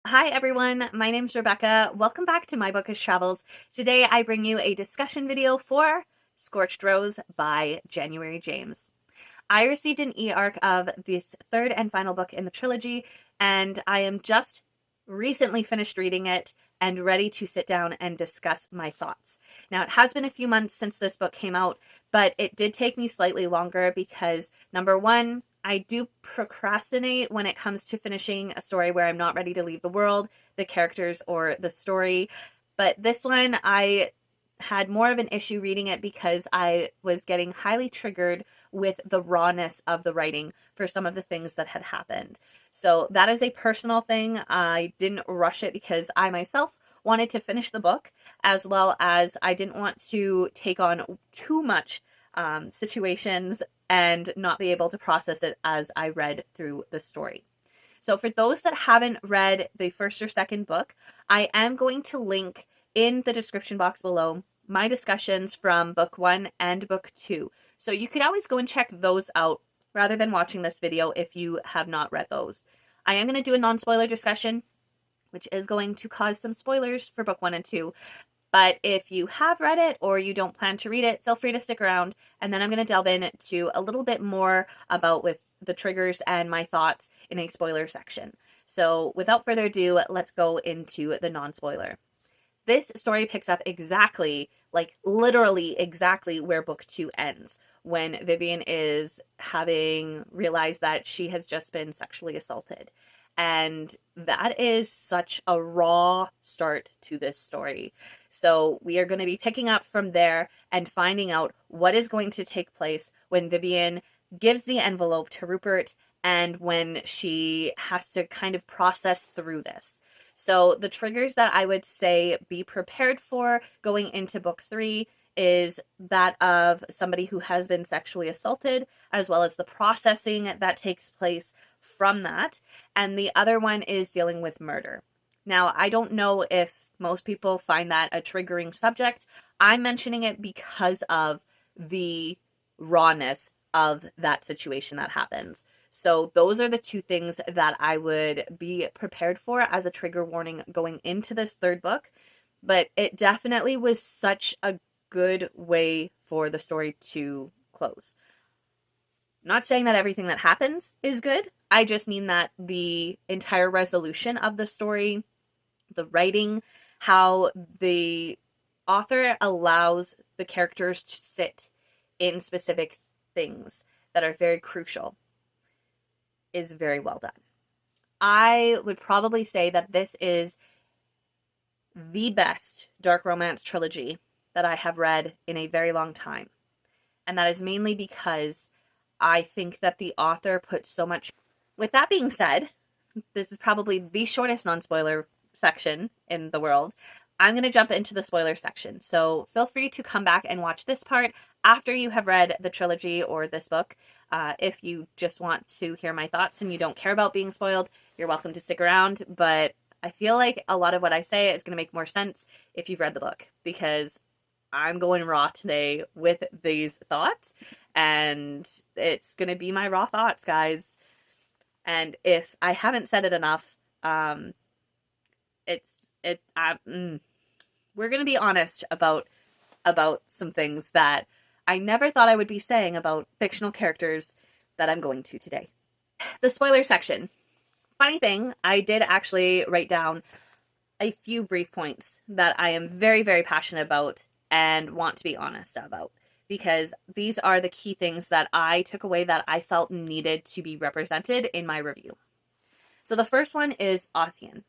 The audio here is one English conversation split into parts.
Hi everyone, my name's Rebecca. Welcome back to My Bookish Travels. Today I bring you a discussion video for Scorched Rose by January James. I received an e-arc of this third and final book in the trilogy, and I am just recently finished reading it and ready to sit down and discuss my thoughts. Now, it has been a few months since this book came out, but it did take me slightly longer because, number one, I do procrastinate when it comes to finishing a story where I'm not ready to leave the world, the characters, or the story. But this one, I had more of an issue reading it because I was getting highly triggered with the rawness of the writing for some of the things that had happened. So that is a personal thing. I didn't rush it because I myself wanted to finish the book, as well as I didn't want to take on too much situations and not be able to process it as I read through the story. So for those that haven't read the first or second book, I am going to link in the description box below my discussions from book 1 and book 2. So you could always go and check those out rather than watching this video if you have not read those. I am going to do a non-spoiler discussion, which is going to cause some spoilers for book 1 and 2. But if you have read it or you don't plan to read it, feel free to stick around. And then I'm going to delve into a little bit more about with the triggers and my thoughts in a spoiler section. So without further ado, let's go into the non-spoiler. This story picks up exactly, like literally exactly where book 2 ends, when Vivian is having realized that she has just been sexually assaulted. And that is such a raw start to this story. So we are going to be picking up from there and finding out what is going to take place when Vivian gives the envelope to Rupert and when she has to kind of process through this. So the triggers that I would say be prepared for going into book 3 is that of somebody who has been sexually assaulted, as well as the processing that takes place from that. And the other one is dealing with murder. Now, I don't know if most people find that a triggering subject. I'm mentioning it because of the rawness of that situation that happens. So those are the two things that I would be prepared for as a trigger warning going into this third book. But it definitely was such a good way for the story to close. Not saying that everything that happens is good. I just mean that the entire resolution of the story, the writing, how the author allows the characters to sit in specific things that are very crucial is very well done. I would probably say that this is the best dark romance trilogy that I have read in a very long time. And that is mainly because I think that the author put so much. With that being said, this is probably the shortest non-spoiler section in the world. I'm going to jump into the spoiler section. So feel free to come back and watch this part after you have read the trilogy or this book. If you just want to hear my thoughts and you don't care about being spoiled, you're welcome to stick around. But I feel like a lot of what I say is going to make more sense if you've read the book, because I'm going raw today with these thoughts, and it's going to be my raw thoughts, guys. And if I haven't said it enough, we're going to be honest about some things that I never thought I would be saying about fictional characters that I'm going to today. The spoiler section. Funny thing, I did actually write down a few brief points that I am very, very passionate about and want to be honest about, because these are the key things that I took away that I felt needed to be represented in my review. So the first one is Ossian.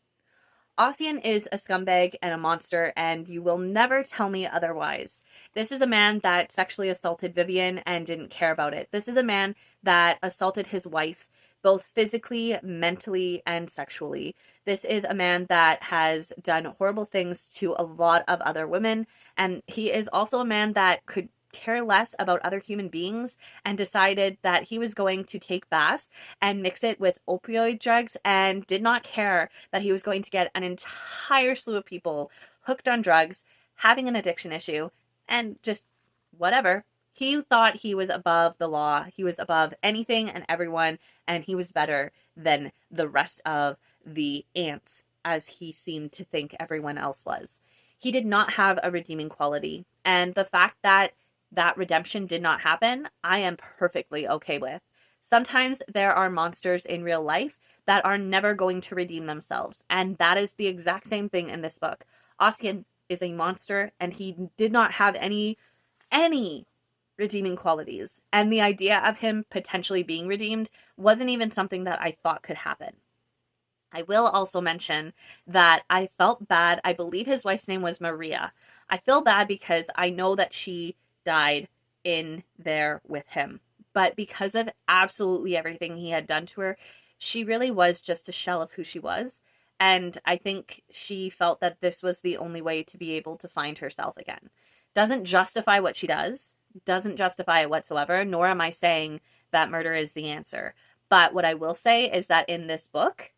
Ossian is a scumbag and a monster, and you will never tell me otherwise. This is a man that sexually assaulted Vivian and didn't care about it. This is a man that assaulted his wife, both physically, mentally, and sexually. This is a man that has done horrible things to a lot of other women, and he is also a man that could care less about other human beings and decided that he was going to take baths and mix it with opioid drugs and did not care that he was going to get an entire slew of people hooked on drugs, having an addiction issue, and just whatever. He thought he was above the law. He was above anything and everyone, and he was better than the rest of the ants as he seemed to think everyone else was. He did not have a redeeming quality. And the fact that that redemption did not happen, I am perfectly okay with. Sometimes there are monsters in real life that are never going to redeem themselves. And that is the exact same thing in this book. Ossian is a monster, and he did not have any redeeming qualities. And the idea of him potentially being redeemed wasn't even something that I thought could happen. I will also mention that I felt bad. I believe his wife's name was Maria. I feel bad because I know that she died in there with him. But because of absolutely everything he had done to her, she really was just a shell of who she was. And I think she felt that this was the only way to be able to find herself again. Doesn't justify what she does, doesn't justify it whatsoever, nor am I saying that murder is the answer. But what I will say is that in this book,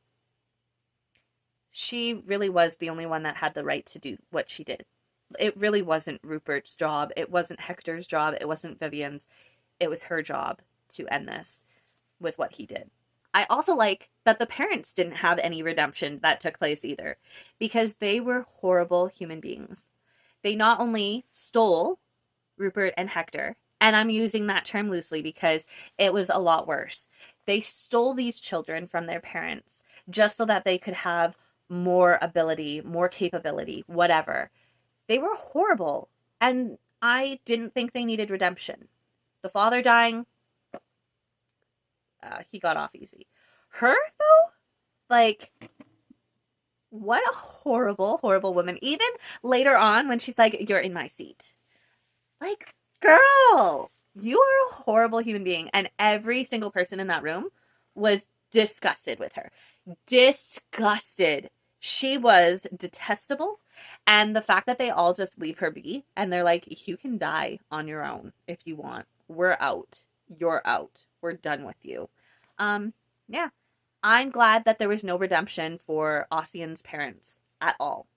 she really was the only one that had the right to do what she did. It really wasn't Rupert's job. It wasn't Hector's job. It wasn't Vivian's. It was her job to end this with what he did. I also like that the parents didn't have any redemption that took place either, because they were horrible human beings. They not only stole Rupert and Hector, and I'm using that term loosely because it was a lot worse. They stole these children from their parents just so that they could have more ability, more capability, whatever. They were horrible, and I didn't think they needed redemption. The father dying, he got off easy. Her, though? Like, what a horrible, horrible woman. Even later on when she's like, you're in my seat. Like, girl, you are a horrible human being. And every single person in that room was disgusted with her. Disgusted. She was detestable. And the fact that they all just leave her be and they're like, you can die on your own if you want. We're out. You're out. We're done with you. Yeah. I'm glad that there was no redemption for Ossian's parents at all.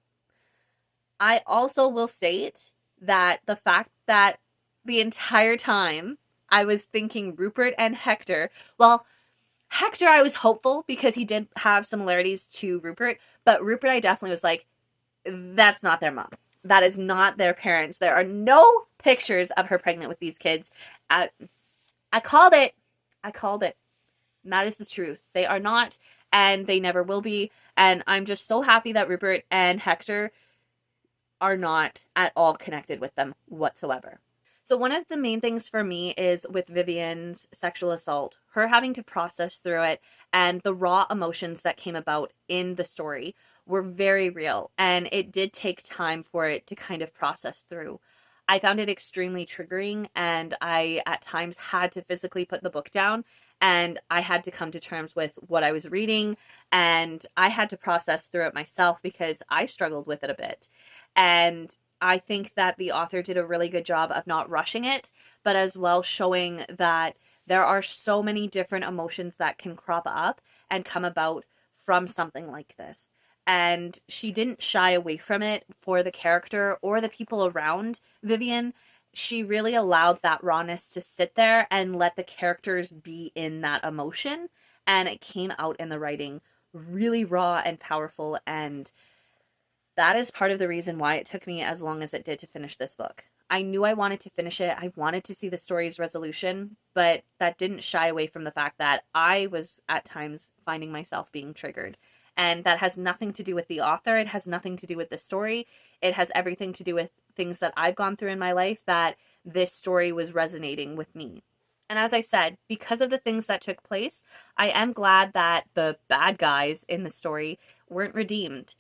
I also will state that the fact that the entire time I was thinking Rupert and Hector, well, Hector I was hopeful because he did have similarities to Rupert, but Rupert I definitely was like, that's not their mom. That is not their parents. There are no pictures of her pregnant with these kids. I called it. And that is the truth. They are not, and they never will be. And I'm just so happy that Rupert and Hector are not at all connected with them whatsoever. So one of the main things for me is with Vivian's sexual assault, her having to process through it, and the raw emotions that came about in the story were very real. And it did take time for it to kind of process through. I found it extremely triggering, and I at times had to physically put the book down, and I had to come to terms with what I was reading, and I had to process through it myself because I struggled with it a bit. And I think that the author did a really good job of not rushing it, but as well showing that there are so many different emotions that can crop up and come about from something like this. And she didn't shy away from it for the character or the people around Vivian. She really allowed that rawness to sit there and let the characters be in that emotion. And it came out in the writing really raw and powerful. And that is part of the reason why it took me as long as it did to finish this book. I knew I wanted to finish it. I wanted to see the story's resolution, but that didn't shy away from the fact that I was at times finding myself being triggered. And that has nothing to do with the author. It has nothing to do with the story. It has everything to do with things that I've gone through in my life that this story was resonating with me. And as I said, because of the things that took place, I am glad that the bad guys in the story weren't redeemed.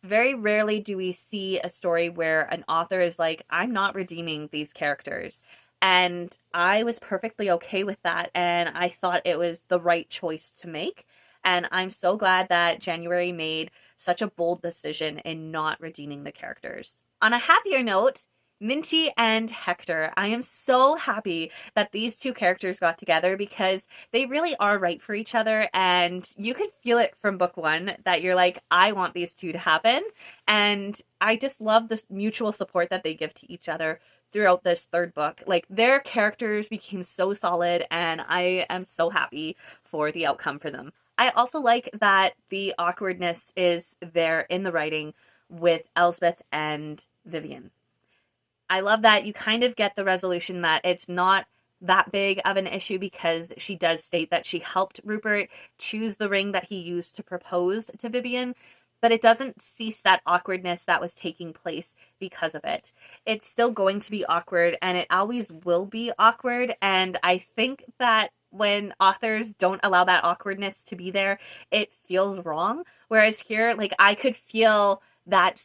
Very rarely do we see a story where an author is like, I'm not redeeming these characters. And I was perfectly okay with that. And I thought it was the right choice to make. And I'm so glad that January made such a bold decision in not redeeming the characters. On a happier note, Minty and Hector. I am so happy that these two characters got together because they really are right for each other. And you could feel it from book one that you're like, I want these two to happen. And I just love this mutual support that they give to each other throughout this third book. Like, their characters became so solid, and I am so happy for the outcome for them. I also like that the awkwardness is there in the writing with Elspeth and Vivian. I love that you kind of get the resolution that it's not that big of an issue because she does state that she helped Rupert choose the ring that he used to propose to Vivian, but it doesn't cease that awkwardness that was taking place because of it. It's still going to be awkward and it always will be awkward. And I think that when authors don't allow that awkwardness to be there, it feels wrong. Whereas here, like, I could feel that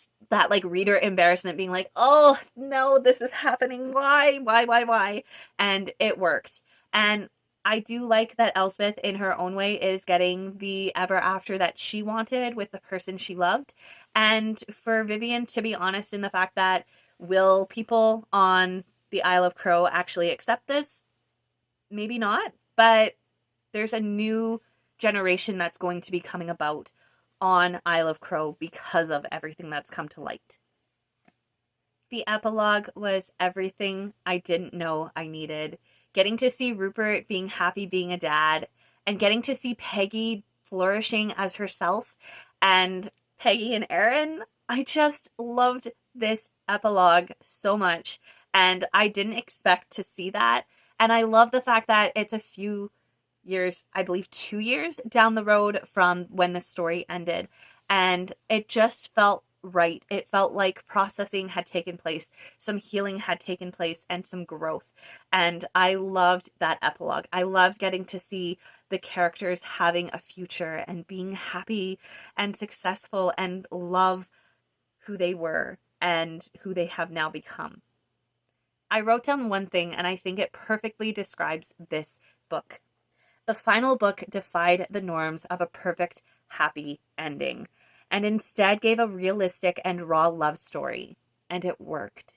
like reader embarrassment being like, oh no, this is happening, why, and it worked. And I do like that Elspeth in her own way is getting the ever after that she wanted with the person she loved. And for Vivian to be honest in the fact that, will people on the Isle of Crow actually accept this? Maybe not, but there's a new generation that's going to be coming about on Isle of Crow because of everything that's come to light. The epilogue was everything I didn't know I needed. Getting to see Rupert being happy being a dad, and getting to see Peggy flourishing as herself, and Peggy and Aaron. I just loved this epilogue so much, and I didn't expect to see that. And I love the fact that it's a few years, I believe 2 years down the road from when the story ended. And it just felt right. It felt like processing had taken place, some healing had taken place, and some growth. And I loved that epilogue. I loved getting to see the characters having a future and being happy and successful and love who they were and who they have now become. I wrote down one thing, and I think it perfectly describes this book. The final book defied the norms of a perfect, happy ending, and instead gave a realistic and raw love story. And it worked.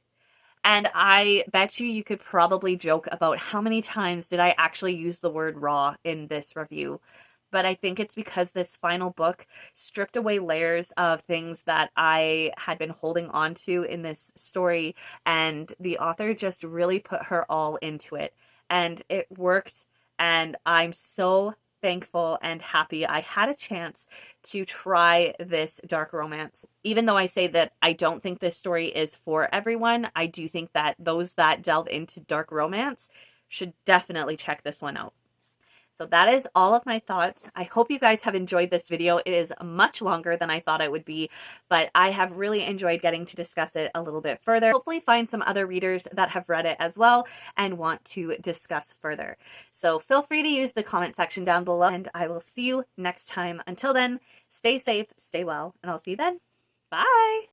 And I bet you could probably joke about how many times did I actually use the word raw in this review. But I think it's because this final book stripped away layers of things that I had been holding on to in this story. And the author just really put her all into it. And it worked. And I'm so thankful and happy I had a chance to try this dark romance. Even though I say that I don't think this story is for everyone, I do think that those that delve into dark romance should definitely check this one out. So that is all of my thoughts. I hope you guys have enjoyed this video. It is much longer than I thought it would be, but I have really enjoyed getting to discuss it a little bit further. Hopefully find some other readers that have read it as well and want to discuss further. So feel free to use the comment section down below, and I will see you next time. Until then, stay safe, stay well, and I'll see you then. Bye!